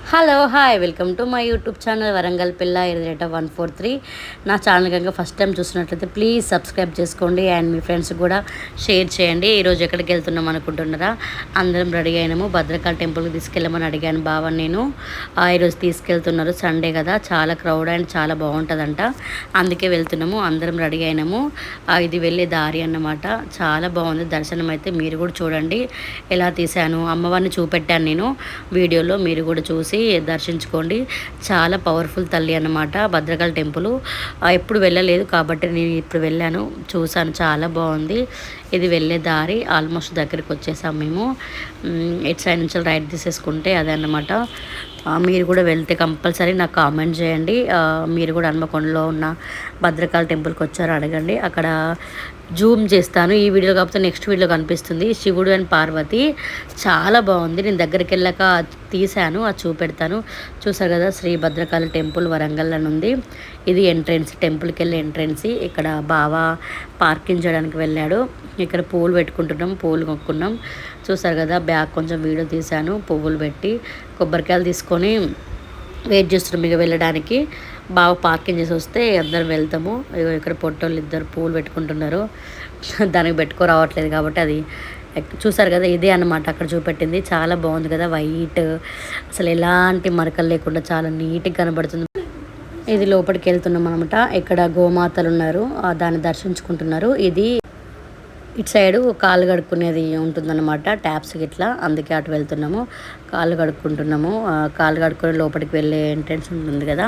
Hello hi welcome to my YouTube channel Warangal పిల్ల 143. నా channel కనుక ఫస్ట్ టైం చూసినట్లయితే ప్లీజ్ సబ్స్క్రైబ్ చేసుకోండి అండ్ మీ ఫ్రెండ్స్ కూడా షేర్ చేయండి. ఈరోజు ఎక్కడికి వెళ్తున్నాం అనుకుంటున్నారా? అందరం రెడీ అయినాము. భద్రకాళి టెంపుల్కి తీసుకెళ్ళమని అడిగాను బావని నేను. ఈరోజు తీసుకెళ్తున్నారు, సండే కదా, చాలా క్రౌడ్ అండ్ చాలా బాగుంటుందంట, అందుకే వెళ్తున్నాము. అందరం రెడీ అయినాము. ఇది వెళ్ళే దారి అన్నమాట. చాలా బాగుంది దర్శనం అయితే. మీరు కూడా చూడండి ఎలా తీశాను. అమ్మవారిని చూపెట్టాను నేను వీడియోలో, మీరు కూడా చూసి దర్శించుకోండి. చాలా పవర్ఫుల్ తల్లి అన్నమాట భద్రకాళి టెంపుల్. ఎప్పుడు వెళ్ళలేదు కాబట్టి నేను ఇప్పుడు వెళ్ళాను, చూసాను, చాలా బాగుంది. ఇది వెళ్ళే దారి ఆల్మోస్ట్ దగ్గరికి వచ్చేసాం మేము. ఇటు సైడ్ నుంచి రైట్ తీసేసుకుంటే అదే అన్నమాట. మీరు కూడా వెళ్తే కంపల్సరీ నాకు కామెంట్ చేయండి. మీరు కూడా హన్మకొండలో ఉన్న భద్రకాళి టెంపుల్కి వచ్చారో అడగండి. అక్కడ జూమ్ చేస్తాను, ఈ వీడియో కాకపోతే నెక్స్ట్ వీడియో కనిపిస్తుంది. శివుడు అండ్ పార్వతి చాలా బాగుంది. నేను దగ్గరికి వెళ్ళాక తీశాను, అది చూపెడతాను. చూసారు కదా, శ్రీ భద్రకాళి టెంపుల్ వరంగల్ అని ఉంది. ఇది ఎంట్రెన్స్, టెంపుల్కి వెళ్ళే ఎంట్రెన్స్. ఇక్కడ బావా పార్కింగ్ చేయడానికి వెళ్ళాడు. ఇక్కడ పువ్వులు పెట్టుకుంటున్నాం, పువ్వులు కొనుక్కున్నాం. చూసారు కదా, బ్యాగ్ కొంచెం వీడియో తీశాను, పువ్వులు పెట్టి కొబ్బరికాయలు తీసుకొని వెయిట్ చేస్తున్నాం ఇక వెళ్ళడానికి. బాగా పార్కింగ్ చేసి వస్తే అందరం వెళ్తాము. ఇక్కడ పొట్టోళ్ళు ఇద్దరు పూలు పెట్టుకుంటున్నారు, దానికి పెట్టుకోరావట్లేదు కాబట్టి అది చూసారు కదా, ఇదే అన్నమాట అక్కడ చూపెట్టింది. చాలా బాగుంది కదా, వైట్, అసలు ఎలాంటి మరకలు లేకుండా చాలా నీట్గా కనబడుతుంది. ఇది లోపలికి వెళ్తున్నాం అనమాట. ఇక్కడ గోమాతలు ఉన్నారు, దాన్ని దర్శించుకుంటున్నారు. ఇది ఇటు సైడు కాళ్ళు కడుక్కునేది ఉంటుందన్నమాట, ట్యాప్స్ గిట్లా, అందుకే అటు వెళ్తున్నాము. కాళ్ళు కడుక్కుంటున్నాము. కాళ్ళు కడుక్కొని లోపలికి వెళ్ళే ఎంట్రెన్స్ ఉంటుంది కదా,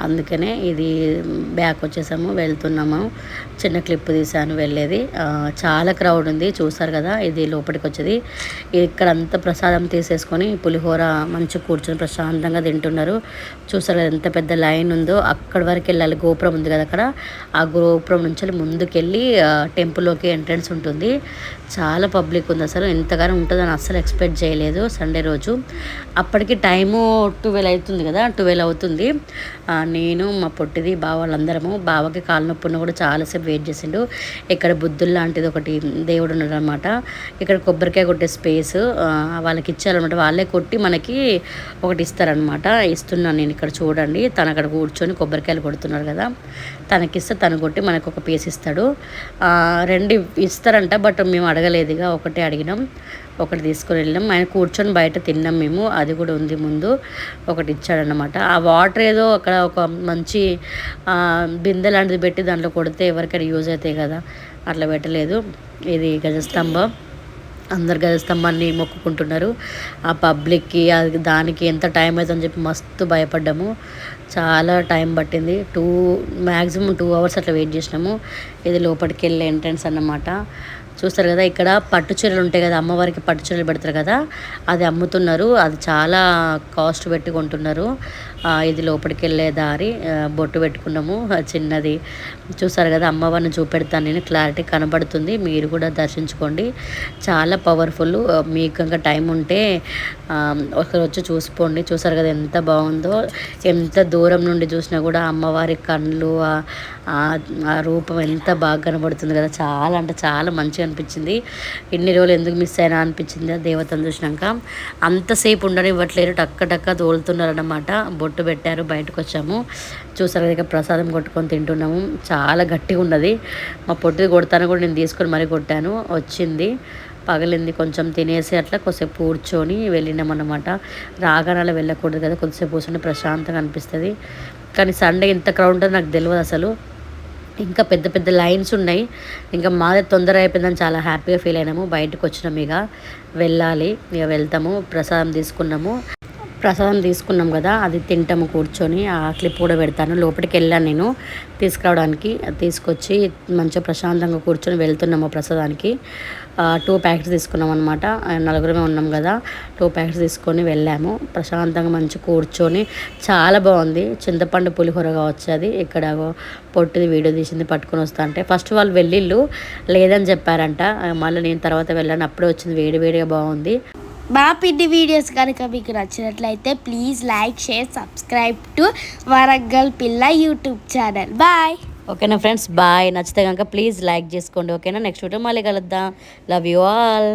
అందుకనే ఇది బ్యాక్ వచ్చేసాము, వెళ్తున్నాము. చిన్న క్లిప్ తీసాను వెళ్ళేది. చాలా క్రౌడ్ ఉంది, చూసారు కదా. ఇది లోపలికి వచ్చేది. ఇక్కడ అంతా ప్రసాదం తీసేసుకొని పులిహోర మంచి కూర్చొని ప్రశాంతంగా తింటున్నారు. చూసారు కదా ఎంత పెద్ద లైన్ ఉందో. అక్కడి వరకు వెళ్ళాలి, గోపురం ఉంది కదా అక్కడ, ఆ గోపురం నుంచి ముందుకెళ్ళి టెంపుల్లోకి ఎంట్రెన్స్ ఉంటుంది. చాలా పబ్లిక్ ఉంది, అసలు ఎంతగానో ఉంటుందని అస్సలు ఎక్స్పెక్ట్ చేయలేదు సండే రోజు. అప్పటికి టైము 12 అవుతుంది కదా, 12 అవుతుంది. నేను మా పొట్టిది బావ వాళ్ళందరము. బావకి కాలు నొప్పి ఉన్న కూడా చాలాసేపు వెయిట్ చేసిండు. ఇక్కడ బుద్ధులు లాంటిది ఒకటి దేవుడు ఉన్నాడు అనమాట. ఇక్కడ కొబ్బరికాయ కొట్టే స్పేస్ వాళ్ళకి ఇచ్చారనమాట, వాళ్ళే కొట్టి మనకి ఒకటి ఇస్తారనమాట. ఇస్తున్నాను నేను ఇక్కడ, చూడండి. తను అక్కడ కూర్చొని కొబ్బరికాయలు కొడుతున్నాడు కదా, తనకిస్తే తను కొట్టి మనకు ఒక పీస్ ఇస్తాడు. రెండు ఇస్తారంట, బట్ మేము అడగలేదు, ఇక ఒకటే అడిగినాం, ఒకటి తీసుకొని వెళ్ళాం. ఆయన కూర్చొని బయట తిన్నాం మేము, అది కూడా ఉంది ముందు. ఒకటి ఇచ్చాడనమాట. ఆ వాటర్ ఏదో అక్కడ ఒక మంచి బిందె లాంటిది పెట్టి దాంట్లో కొడితే ఎవరికైనా యూజ్ అవుతాయి కదా, అట్లా పెట్టలేదు. ఇది గజస్తంభం, అందరు గజస్తంభాన్ని మొక్కుకుంటున్నారు. ఆ పబ్లిక్కి అది దానికి ఎంత టైం అవుతుందని చెప్పి మస్తు భయపడ్డాము. చాలా టైం పట్టింది, మ్యాక్సిమం 2 hours అట్లా వెయిట్ చేసినాము. ఇది లోపలికి వెళ్ళే ఎంట్రన్స్ అన్నమాట. చూస్తారు కదా, ఇక్కడ పట్టు చీరలు ఉంటాయి కదా, అమ్మవారికి పట్టు చీరలు పెడతారు కదా, అది అమ్ముతున్నారు. అది చాలా కాస్ట్ పెట్టి కొంటున్నారు. ఇది లోపలికి వెళ్ళే దారి. బొట్టు పెట్టుకున్నాము చిన్నది. చూసారు కదా, అమ్మవారిని చూపెడతాను నేను, క్లారిటీ కనబడుతుంది, మీరు కూడా దర్శించుకోండి. చాలా పవర్ఫుల్. మీకు ఇంకా టైం ఉంటే ఒకరు వచ్చి చూసిపోండి. చూసారు కదా ఎంత బాగుందో. ఎంత దూరం నుండి చూసినా కూడా అమ్మవారి కళ్ళు, ఆ రూపం ఎంత బాగా కనబడుతుంది కదా. చాలా అంటే చాలా మంచిగా అనిపించింది. ఇన్ని రోజులు ఎందుకు మిస్ అయినా అనిపించింది దేవతను చూసినాక. అంతసేపు ఉండనివ్వట్లేరు, టక్క టక్క తోలుతున్నారు అన్నమాట. బొట్టు పెట్టారు, బయటకు వచ్చాము. చూసారు కదా, ప్రసాదం కొట్టుకొని తింటున్నాము. చాలా గట్టిగా ఉన్నది. మా పొట్టిది కొడతాను కూడా నేను తీసుకొని మరీ కొట్టాను, వచ్చింది, పగలింది. కొంచెం తినేసి అట్లా కొద్దిసేపు కూర్చొని వెళ్ళినామన్నమాట. రాగానాలు వెళ్ళకూడదు కదా, కొద్దిసేపు కూర్చొని ప్రశాంతంగా అనిపిస్తుంది. కానీ సండే ఇంత క్రౌడ్ ఉంటుందో నాకు తెలియదు అసలు. ఇంకా పెద్ద పెద్ద లైన్స్ ఉన్నాయి. ఇంకా మాదే తొందర అయిపోయిందని చాలా హ్యాపీగా ఫీల్ అయినాము. బయటకు వచ్చినాము, ఇక వెళ్ళాలి, ఇక వెళ్తాము. ప్రసాదం తీసుకున్నాం కదా, అది తింటాము కూర్చొని. ఆ క్లిప్ కూడా పెడతాను. లోపలికి వెళ్ళాను నేను తీసుకురావడానికి, తీసుకొచ్చి మంచిగా ప్రశాంతంగా కూర్చొని వెళ్తున్నాము ప్రసాదానికి. 2 ప్యాకెట్స్ తీసుకున్నాం అనమాట, నలుగురమే ఉన్నాం కదా. 2 ప్యాకెట్స్ తీసుకొని వెళ్ళాము. ప్రశాంతంగా మంచి కూర్చొని చాలా బాగుంది. చింతపండు పులిహోర కావచ్చు అది. ఇక్కడ పొట్టిది వీడియో తీసింది పట్టుకొని వస్తా అంటే, ఫస్ట్ వాళ్ళు వెళ్ళిళ్ళు లేదని చెప్పారంట. మళ్ళీ నేను తర్వాత వెళ్ళాను, అప్పుడే వచ్చింది, వేడివేడిగా బాగుంది. మా పిన్ని వీడియోస్ కనుక మీకు నచ్చినట్లయితే please like, share, subscribe to Warangal పిల్ల యూట్యూబ్ ఛానల్. బాయ్. ఓకేనా ఫ్రెండ్స్, బాయ్. నచ్చితే కనుక ప్లీజ్ లైక్ చేసుకోండి. ఓకేనా, నెక్స్ట్ వీడియో మళ్ళీ కలుద్దాం. Love you all.